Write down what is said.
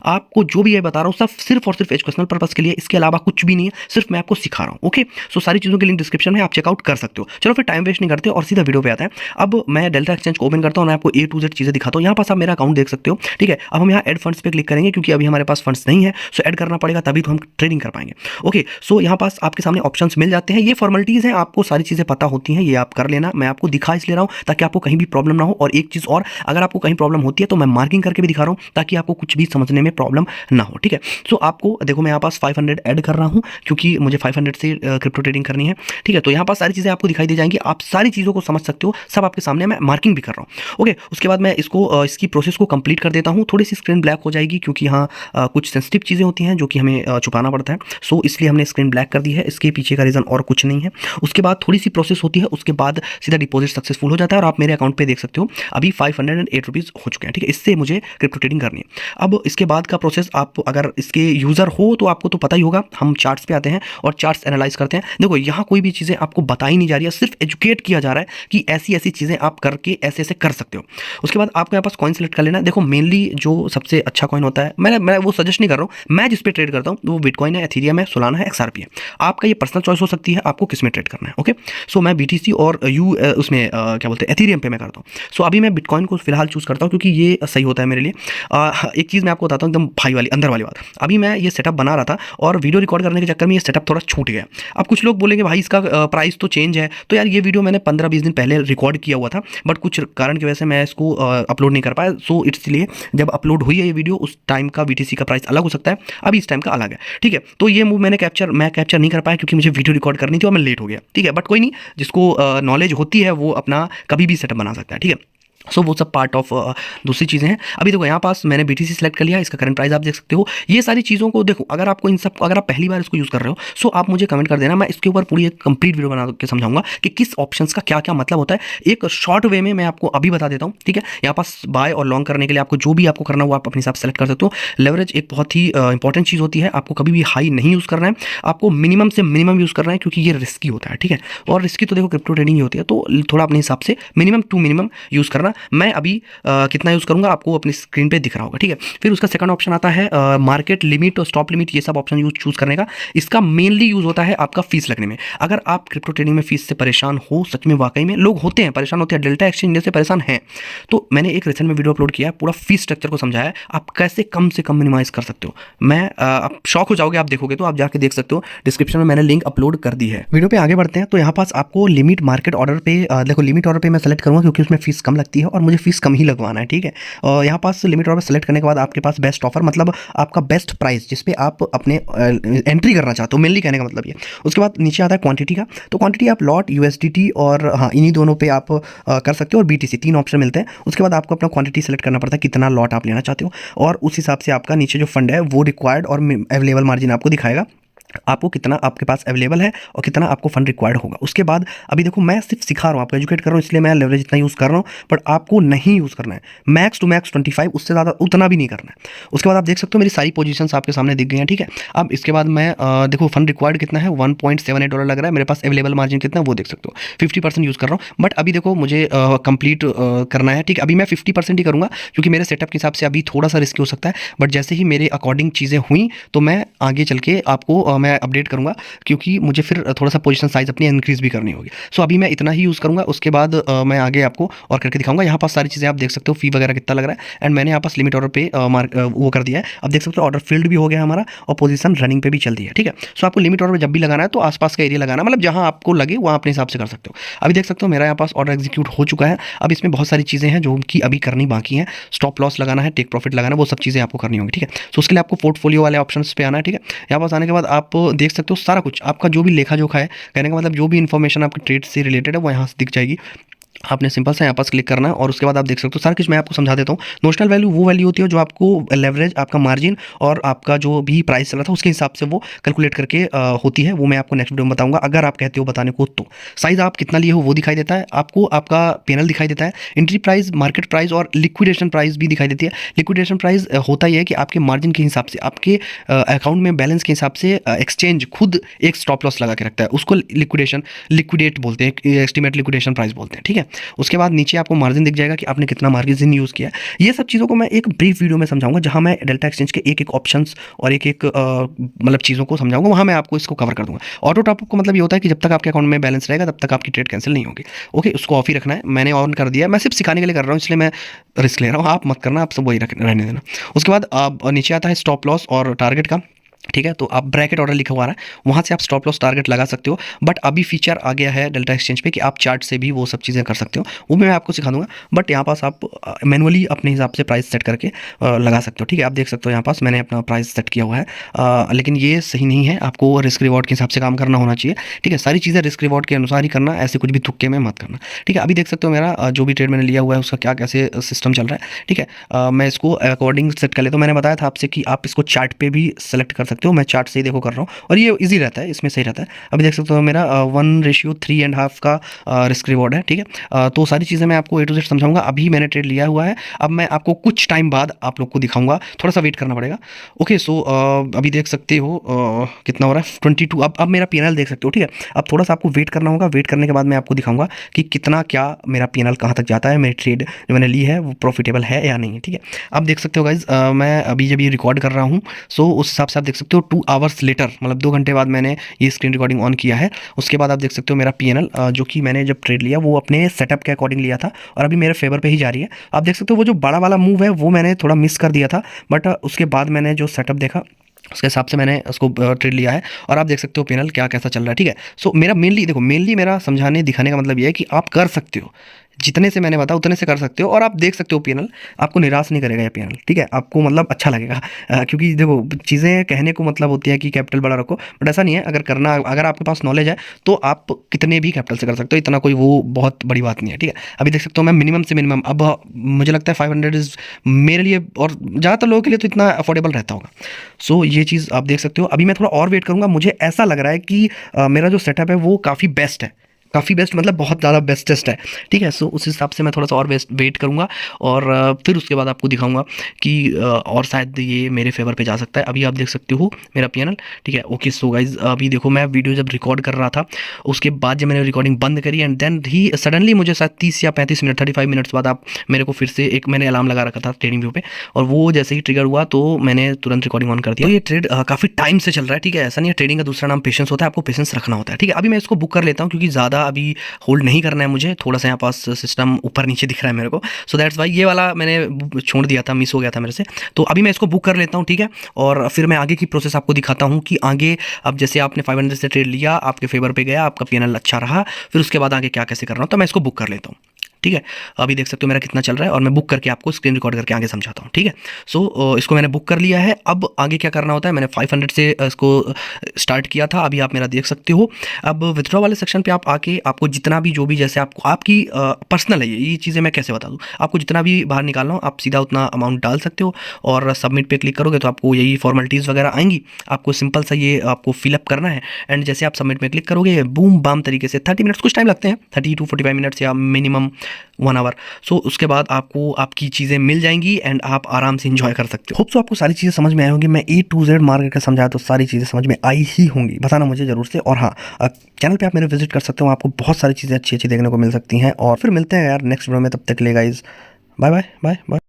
आपको जो भी ये बता रहा हूँ सब सिर्फ और सिर्फ एजुकेशनल पर्पस के लिए, इसके अलावा कुछ भी नहीं है, सिर्फ मैं आपको सिखा रहा हूँ। ओके, सो सारी चीज़ों की लिंक डिस्क्रिप्शन में, आप चेकआउट कर सकते हो। चलो फिर टाइम वेस्ट नहीं करते और सीधा वीडियो पे आता है। अब मैं डेल्टा एक्सचेंज को ओपन करता हूँ, मैं आपको A to Z चीज़ें दिखाता हूँ। यहाँ पास आप मेरा अकाउंट देख सकते हो, ठीक है। अब हम यहाँ एड फंड्स पे क्लिक करेंगे क्योंकि अभी हमारे पास फंड्स नहीं है, सो ऐड करना पड़ेगा तभी तो हम ट्रेडिंग कर पाएंगे। ओके, सो यहाँ पास आपके सामने ऑप्शंस मिल जाते हैं। ये फॉर्मेलिटीज़ हैं, आपको सारी चीज़ें पता होती हैं, ये आप कर लेना। मैं आपको दिखा इसलिए रहा हूँ ताकि आपको कहीं भी प्रॉब्लम ना हो। और एक चीज़ और, अगर आपको कहीं प्रॉब्लम होती है तो मैं मार्किंग करके भी दिखा रहा हूँ ताकि आपको कुछ भी समझने में प्रॉब्लम ना हो, ठीक है। सो आपको देखो, मैं यहाँ पास 500 ऐड कर रहा हूँ क्योंकि मुझे 500 से क्रिप्टो ट्रेडिंग करनी है, ठीक है। तो यहाँ पास सारी चीज़ें आपको दिखाई दे जाएंगी, आप सारी चीज़ों को समझ सकते हो, सब आपके सामने मैं मार्किंग भी कर रहा हूँ। ओके, उसके बाद मैं इसको इसकी प्रोसेस को कंप्लीट कर देता हूँ। थोड़ी सी स्क्रीन ब्लैक हो जाएगी क्योंकि यहाँ कुछ सेंसिटिव चीज़ें होती हैं जो कि हमें छुपाना पड़ता है, सो इसलिए हमने स्क्रीन ब्लैक कर दी है। इसके पीछे का रीज़न और कुछ नहीं है। उसके बाद थोड़ी सी प्रोसेस होती है, उसके बाद सीधा डिपॉजिट सक्सेसफुल हो जाता है और आप मेरे अकाउंट पे देख सकते हो अभी 508 रुपीज़ हो चुके हैं, ठीक है। इससे मुझे क्रिप्टो ट्रेडिंग करनी है। अब इसके बाद का प्रोसेस, आप अगर इसके यूज़र हो तो आपको तो पता ही होगा। हम चार्ट्स पे आते हैं और चार्ट्स एनालाइज करते हैं। देखो, यहाँ कोई भी चीज़ें आपको बताई नहीं जा रही है, सिर्फ एजुकेट किया जा रहा है कि ऐसी ऐसी चीज़ें आप करके ऐसे ऐसे कर सकते हो। उसके बाद आपको यहाँ पास कॉइन सेलेक्ट कर लेना है। देखो, मेनली जो सबसे अच्छा कॉइन होता है, मैं वो सजेस्ट नहीं कर रहा हूँ, मैं जिस पे ट्रेड करता हूँ वो बिटकॉइन है, एथेरियम है, सोलाना है, XRP है। आपका ये पर्सनल चॉइस हो सकती है आपको किस में ट्रेड करना है। ओके, सो मैं BTC और उसमें क्या बोलते हैं, एथेरियम पे मैं करता हूँ। सो अभी मैं बिटकॉइन को फिलहाल चूज़ करता हूँ क्योंकि ये सही होता है मेरे लिए। एक चीज़ मैं आपको बताता हूँ एकदम भाई वाली अंदर वाली बात। अभी मैं ये सेटअप बना रहा था और वीडियो रिकॉर्ड करने के चक्कर में ये सेटअप थोड़ा छूट गया। अब कुछ लोग बोलेंगे भाई इसका प्राइस तो चेंज है, तो यार ये वीडियो मैंने 15-20 दिन पहले रिकॉर्ड किया हुआ था, बट कुछ कारण की वजह से मैं इसको अपलोड नहीं कर पाया। सो इसलिए जब अपलोड हुई है ये वीडियो, उस टाइम का BTC का प्राइस अलग हो सकता है, अभी इस टाइम का अलग है, ठीक है। तो ये मूव मैं कैप्चर नहीं कर पाया क्योंकि मुझे वीडियो रिकॉर्ड करनी थी और मैं लेट हो गया, ठीक है। बट कोई नहीं, जिसको नॉलेज होती है वो अपना कभी भी सेटअप बना सकता है, ठीक है। सो वो सब पार्ट ऑफ दूसरी चीज़ें हैं। अभी देखो, यहाँ पास मैंने BTC सेलेक्ट कर लिया, इसका करंट प्राइस आप देख सकते हो। ये सारी चीज़ों को देखो, अगर आपको इन सब, अगर आप पहली बार इसको यूज़ कर रहे हो, सो आप मुझे कमेंट कर देना, मैं इसके ऊपर पूरी एक कंप्लीट वीडियो बना के समझाऊंगा कि किस ऑप्शंस का क्या क्या मतलब होता है। एक शॉर्ट वे में मैं आपको अभी बता देता हूँ, ठीक है। यहाँ पास बाय और लॉन्ग करने के लिए आपको जो भी आपको करना हो आप अपने हिसाब से सेलेक्ट कर सकते हो। लेवरेज एक बहुत ही इंपॉर्टेंट चीज़ होती है, आपको कभी भी हाई नहीं यूज़ करना है, आपको मिनिमम से मिनिमम यूज़ करना है क्योंकि ये रिस्की होता है, ठीक है। और रिस्की तो देखो क्रिप्टो ट्रेडिंग ही होती है, तो थोड़ा अपने हिसाब से मिनिमम टू मिनिमम यूज़ करना। मैं अभी कितना यूज़ करूंगा आपको अपनी स्क्रीन पे दिख रहा होगा, ठीक है। फिर उसका सेकंड ऑप्शन आता है मार्केट लिमिट और स्टॉप लिमिट, ये सब ऑप्शन चूज़ करने का। इसका मेनली यूज़ होता है आपका फीस लगने में। अगर आप क्रिप्टो ट्रेडिंग में फीस से परेशान हो, सच में वाकई में लोग होते हैं, परेशान होते हैं, डेल्टा एक्सचेंज से परेशान हैं, तो मैंने एक रिसेंट में वीडियो अपलोड किया है, पूरा फीस स्ट्रक्चर को समझाया है, आप कैसे कम से कम मिनिमाइज कर सकते हो। मैं आप शॉक हो जाओगे, आप देखोगे तो आप जाके देख सकते हो, डिस्क्रिप्शन में मैंने लिंक अपलोड कर दी है। वीडियो पे आगे बढ़ते हैं। तो यहाँ पास आपको लिमिट मार्केट ऑर्डर पे देखो, लिमिट ऑर्डर पे मैं सेलेक्ट करूँगा क्योंकि उसमें फीस कम लगती है और मुझे फीस कम ही लगवाना है, ठीक है। और यहाँ पास लिमिट ऑर्डर सेलेक्ट करने के बाद आपके पास बेस्ट ऑफर, मतलब आपका बेस्ट प्राइस जिस पे आप अपने एंट्री करना चाहते हो, मेनली कहने का मतलब ये। उसके बाद नीचे आता है क्वांटिटी का, तो क्वांटिटी आप लॉट, USDT और हाँ, इन्हीं दोनों पे आप कर सकते हो, और BTC, तीन ऑप्शन मिलते हैं। उसके बाद आपको अपना क्वांटिटी सेलेक्ट करना पड़ता है, कितना लॉट आप लेना चाहते हो, और उस हिसाब से आपका नीचे जो फंड है वो रिक्वायर्ड और अवेलेबल मार्जिन आपको दिखाएगा, आपको कितना आपके पास अवेलेबल है और कितना आपको फंड रिक्वायर्ड होगा। उसके बाद अभी देखो, मैं सिर्फ सिखा रहा हूँ, आपको एजुकेट कर रहा हूँ, इसलिए मैं लेवरेज इतना यूज़ कर रहा हूँ, बट आपको नहीं यूज़ करना है। मैक्स टू मैक्स 25, उससे ज़्यादा उतना भी नहीं करना है। उसके बाद आप देख सकते हो मेरी सारी पोजीशंस आपके सामने दिख गई हैं, ठीक है। अब इसके बाद मैं देखो, फंड रिक्वायर्ड कितना है, $1.78 लग रहा है, मेरे पास अवेलेबल मार्जिन कितना है वो देख सकते हो, 50% यूज़ कर रहा हूँ। बट अभी देखो, मुझे कंप्लीट करना है, ठीक है। अभी मैं 50% ही करूँगा क्योंकि मेरे सेटअप के हिसाब से अभी थोड़ा सा रिस्की हो सकता है, बट जैसे ही मेरे अकॉर्डिंग चीज़ें हुई तो मैं आगे चल के आपको मैं अपडेट करूँगा, क्योंकि मुझे फिर थोड़ा सा पोजीशन साइज अपनी इंक्रीज भी करनी होगी। सो अभी मैं इतना ही यूज़ करूँगा, उसके बाद मैं आगे आपको और करके दिखाऊंगा। यहाँ पास सारी चीज़ें आप देख सकते हो, फी वगैरह कितना लग रहा है, एंड मैंने यहाँ पास लिमिट ऑर्डर पे वो कर दिया है। अब देख सकते हो ऑर्डर फिल्ड भी हो गया हमारा और पोजीशन रनिंग पे भी चल दी है, ठीक है। सो आपको लिमिट ऑर्डर जब भी लगाना है तो आसपास का एरिया लगाना, मतलब जहाँ आपको लगे वहाँ अपने हिसाब से कर सकते हो। अभी देख सकते हो मेरा यहाँ पास ऑर्डर एग्जीक्यूट हो चुका है। अब इसमें बहुत सारी चीज़ें हैं जो कि अभी करनी बाकी हैं, स्टॉप लॉस लगाना है, टेक प्रॉफिट लगाना है, वो सब चीज़ें आपको करनी होंगी, ठीक है। सो उसके लिए आपको पोर्टफोलियो वाले ऑप्शन पे आना है, ठीक है। यहाँ पास आने के बाद आप देख सकते हो सारा कुछ, आपका जो भी लेखा जोखा है, कहने का मतलब जो भी इन्फॉर्मेशन आपके ट्रेड से रिलेटेड है वो यहाँ से दिख जाएगी। आपने सिंपल सा यहाँ पास क्लिक करना है और उसके बाद आप देख सकते हो सारा कुछ मैं आपको समझा देता हूँ। नोशनल वैल्यू वो वैल्यू होती है जो आपको लेवरेज, आपका मार्जिन और आपका जो भी प्राइस चला था उसके हिसाब से वो कैलकुलेट करके होती है। वो मैं आपको नेक्स्ट वीडियो में बताऊंगा, अगर आप कहते हो बताने को तो। साइज आप कितना लिए हो वो दिखाई देता है आपको, आपका पैनल दिखाई देता है, एंट्री प्राइस, मार्केट प्राइस और लिक्विडेशन प्राइस भी दिखाई देती है। लिक्विडेशन प्राइस होता ही है कि आपके मार्जिन के हिसाब से, आपके अकाउंट में बैलेंस के हिसाब से एक्सचेंज खुद एक स्टॉप लॉस लगा के रखता है, उसको लिक्विडेट बोलते हैं, एस्टिमेट लिक्विडेशन प्राइस बोलते हैं, ठीक है। उसके बाद नीचे आपको मार्जिन दिख जाएगा कि आपने कितना मार्जिन यूज़ किया है। ये सब चीज़ों को मैं एक ब्रीफ वीडियो में समझाऊंगा, जहाँ मैं डेल्टा एक्सचेंज के एक एक ऑप्शंस और एक एक मतलब चीज़ों को समझाऊंगा, वहाँ मैं आपको इसको कवर कर दूंगा। ऑटो टॉपअप का मतलब ये होता है कि जब तक आपके अकाउंट में बैलेंस रहेगा तब तक आपकी ट्रेड कैंसिल नहीं होगी। ओके, उसको ऑफ ही रखना है। मैंने ऑन कर दिया है, मैं सिर्फ सिखाने के लिए कर रहा हूँ, इसलिए मैं रिस्क ले रहा हूँ। आप मत करना, आप सब वही रहने देना। उसके बाद आप नीचे आता है स्टॉप लॉस और टारगेट का, ठीक है। तो आप ब्रैकेट ऑर्डर लिखा हुआ है, वहाँ से आप स्टॉप लॉस टारगेट लगा सकते हो। बट अभी फीचर आ गया है डेल्टा एक्सचेंज पे कि आप चार्ट से भी वो सब चीज़ें कर सकते हो, वो मैं आपको सिखा दूंगा। बट यहाँ पास आप मैनुअली अपने हिसाब से प्राइस सेट करके लगा सकते हो, ठीक है। आप देख सकते हो यहाँ पास मैंने अपना प्राइस सेट किया हुआ है, लेकिन ये सही नहीं है, आपको रिस्क रिवॉर्ड के हिसाब से काम करना होना चाहिए, ठीक है। सारी चीज़ें रिस्क रिवॉर्ड के अनुसार ही करना, ऐसे कुछ भी तुक्के में मत करना, ठीक है। अभी देख सकते हो मेरा जो भी ट्रेड मैंने लिया हुआ है उसका क्या कैसे सिस्टम चल रहा है, ठीक है। मैं इसको अकॉर्डिंग सेट कर लेता हूँ। मैंने बताया था आपसे कि आप इसको चार्ट पे भी सेलेक्ट कर सकते हो, मैं चार्ट से ही देखो कर रहा हूँ, और ये इजी रहता है, इसमें सही रहता है। अभी देख सकते हो मेरा 1:3.5 का रिस्क रिवॉर्ड है, ठीक है। तो सारी चीज़ें मैं आपको A to Z समझाऊंगा। अभी मैंने ट्रेड लिया हुआ है, अब मैं आपको कुछ टाइम बाद आप लोग को दिखाऊंगा, थोड़ा सा वेट करना पड़ेगा। ओके, सो अभी देख सकते हो कितना हो रहा है 22। अब मेरा PNL देख सकते हो, ठीक है। अब थोड़ा सा आपको वेट करना होगा, वेट करने के बाद मैं आपको दिखाऊंगा कि कितना क्या मेरा PNL कहाँ तक जाता है, मेरी ट्रेड जो मैंने ली है वो प्रॉफिटेबल है या नहीं है, ठीक है। आप देख सकते हो गाइज, मैं अभी जब ये रिकॉर्ड कर रहा हूँ, सो उस हिसाब से आप देख सकते हो 2 आवर्स लेटर, मतलब 2 घंटे बाद मैंने ये स्क्रीन रिकॉर्डिंग ऑन किया है। उसके बाद आप देख सकते हो मेरा PNL जो कि मैंने जब ट्रेड लिया वो अपने सेटअप के अकॉर्डिंग लिया था, और अभी मेरे फेवर पे ही जा रही है। आप देख सकते हो वो जो बड़ा वाला मूव है वो मैंने थोड़ा मिस कर दिया था, बट उसके बाद मैंने जो सेटअप देखा उसके हिसाब से मैंने उसको ट्रेड लिया है, और आप देख सकते हो PNL क्या कैसा चल रहा है, ठीक है। सो मेरा मेनली मेरा समझाने दिखाने का मतलब ये है कि आप कर सकते हो, जितने से मैंने बताया उतने से कर सकते हो, और आप देख सकते हो PNL आपको निराश नहीं करेगा ये PNL, ठीक है। आपको मतलब अच्छा लगेगा, क्योंकि देखो चीज़ें कहने को मतलब होती है कि कैपिटल बड़ा रखो, बट ऐसा नहीं है। अगर आपके पास नॉलेज है तो आप कितने भी कैपिटल से कर सकते हो, इतना कोई वो बहुत बड़ी बात नहीं है, ठीक है। अभी देख सकते हो मैं मिनिमम से मिनिमम, अब मुझे लगता है 500 इज़ मेरे लिए और ज़्यादातर लोगों के लिए तो इतना अफोर्डेबल रहता होगा। सो ये चीज़ आप देख सकते हो। अभी मैं थोड़ा और वेट करूँगा, मुझे ऐसा लग रहा है कि मेरा जो सेटअप है वो काफ़ी बेस्ट है, काफ़ी बेस्ट मतलब बहुत ज़्यादा बेस्टेस्ट है, ठीक है। सो उस हिसाब से मैं थोड़ा सा और वेट करूँगा, और फिर उसके बाद आपको दिखाऊंगा कि और शायद ये मेरे फेवर पे जा सकता है। अभी आप देख सकते हो मेरा PNL, ठीक है। ओके, सो गाइज अभी देखो मैं वीडियो जब रिकॉर्ड कर रहा था उसके बाद जब मैंने रिकॉर्डिंग बंद करी, एंड देन ही सडनली मुझे शायद 30 या 35 मिनट 35 मिनट्स बाद आप मेरे को फिर से एक मैंने अलार्म लगा रखा था ट्रेडिंग व्यू पे, और वो जैसे ही ट्रिगर हुआ तो मैंने तुरंत रिकॉर्डिंग ऑन कर दिया। तो ये ट्रेड काफ़ी टाइम से चल रहा है, ठीक है। ऐसा नहीं है, ट्रेडिंग का दूसरा नाम पेशेंस होता है, आपको पेशेंस रखना होता है, ठीक है। अभी मैं इसको बुक कर लेता हूँ क्योंकि ज़्यादा अभी होल्ड नहीं करना है मुझे, थोड़ा सा यहाँ पास सिस्टम ऊपर नीचे दिख रहा है मेरे को, सो दैट्स वाई ये वाला मैंने छोड़ दिया था, मिस हो गया था मेरे से। तो अभी मैं इसको बुक कर लेता हूँ, ठीक है, और फिर मैं आगे की प्रोसेस आपको दिखाता हूँ कि आगे अब जैसे आपने 500 से ट्रेड लिया, आपके फेवर पे गया, आपका PNL अच्छा रहा, फिर उसके बाद आगे क्या कैसे करना हो, तो मैं इसको बुक कर लेता हूँ, ठीक है। अभी देख सकते हो मेरा कितना चल रहा है, और मैं बुक करके आपको स्क्रीन रिकॉर्ड करके आगे समझाता हूँ, ठीक है। सो इसको मैंने बुक कर लिया है। अब आगे क्या करना होता है, मैंने 500 से इसको स्टार्ट किया था, अभी आप मेरा देख सकते हो। अब विथड्रॉ वाले सेक्शन पे आप आके आपको जितना भी जो भी जैसे आपको आपकी पर्सनल है ये चीज़ें मैं कैसे बता दूँ, आपको जितना भी बाहर निकालना हो आप सीधा उतना अमाउंट डाल सकते हो, और सबमिट पे क्लिक करोगे तो आपको यही फॉर्मेलिटीज़ वगैरह आएंगी, आपको सिंपल सा ये आपको फिलअप करना है, एंड जैसे आप सबमिट में क्लिक करोगे बूम बाम तरीके से 30 मिनट्स, कुछ टाइम लगते हैं 30 to 45 मिनट्स या मिनिमम 1 आवर। सो उसके बाद आपको आपकी चीज़ें मिल जाएंगी एंड आप आराम से इंजॉय कर सकते हो। होप सो आपको सारी चीज़ें समझ में आई होंगी। मैं A to Z मार्केट का समझाया तो सारी चीज़ें समझ में आई ही होंगी, बताना मुझे ज़रूर से। और हाँ, चैनल पे आप मेरे विजिट कर सकते हो, आपको बहुत सारी चीज़ें अच्छी अच्छी देखने को मिल सकती हैं, और फिर मिलते हैं यार नेक्स्ट वीडियो में। तब तक के लिए guys bye bye bye bye.